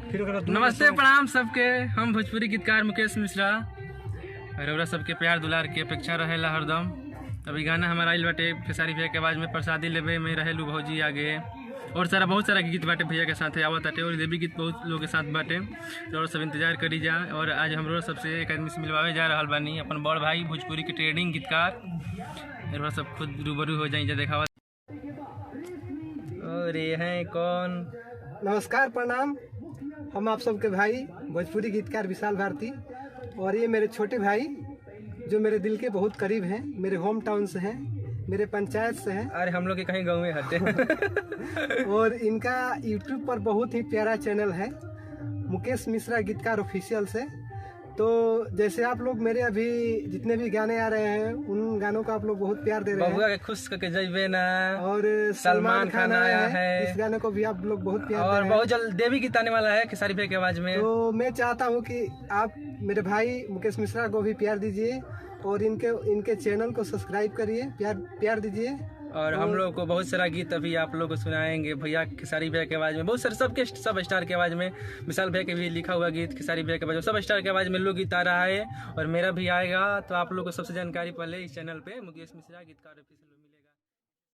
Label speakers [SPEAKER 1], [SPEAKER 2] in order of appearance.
[SPEAKER 1] नमस्ते प्रणाम सबके। हम भोजपुरी गीतकार मुकेश मिश्रा और सबके प्यार दुलार की अपेक्षा रहेला हरदम। अभी गाना हमारा आइल बाटे खेसारी भैया के आवाज़ में प्रसादी लेवे में रहेलू भौजी आगे और बहुत सारा गीत बाटे भैया के साथ आवत बाटे और देवी गीत बहुत लोग के साथ बाटे और सब इंतजार करी जा। और आज हम सबसे एक आदमी से मिलवावे जा रहा बानी अपन बड़ भाई भोजपुरी के ट्रेडिंग गीतकार और सब खुद रूबरू हो जाए देखावा। और ये हैं कौन?
[SPEAKER 2] नमस्कार प्रणाम। हम आप सबके भाई भोजपुरी गीतकार विशाल भारती और ये मेरे छोटे भाई जो मेरे दिल के बहुत करीब हैं, मेरे होम टाउन से हैं, मेरे पंचायत से हैं।
[SPEAKER 1] अरे हम लोग के कहीं गाँव में हटे
[SPEAKER 2] और इनका यूट्यूब पर बहुत ही प्यारा चैनल है मुकेश मिश्रा गीतकार ऑफिशियल से। तो जैसे आप लोग मेरे अभी जितने भी गाने आ रहे हैं उन गानों को आप लोग बहुत प्यार दे रहे हैं।
[SPEAKER 1] के खुश करके जइबे ना।
[SPEAKER 2] और
[SPEAKER 1] सलमान खान आया है,
[SPEAKER 2] इस गाने को भी आप लोग बहुत प्यार
[SPEAKER 1] और
[SPEAKER 2] दे रहे
[SPEAKER 1] बहुत जल्द देवी गीत आने वाला है खेसारी भैया की आवाज में।
[SPEAKER 2] तो मैं चाहता हूँ कि आप मेरे भाई मुकेश मिश्रा को भी प्यार दीजिए और इनके चैनल को सब्सक्राइब करिए, प्यार दीजिए।
[SPEAKER 1] और हम लोग को बहुत सारा गीत अभी आप लोग को सुनाएंगे भैया खेसारी भैया की आवाज़ में। बहुत सारे सब स्टार की आवाज़ में, विशाल भैया के भी लिखा हुआ गीत खेसारी भैया के आवाज़ में, सब स्टार की आवाज़ में लोग गीत आ रहा है और मेरा भी आएगा। तो आप लोग को सबसे जानकारी पहले इस चैनल पे मुकेश मिश्रा गीतकार ऑफिशियल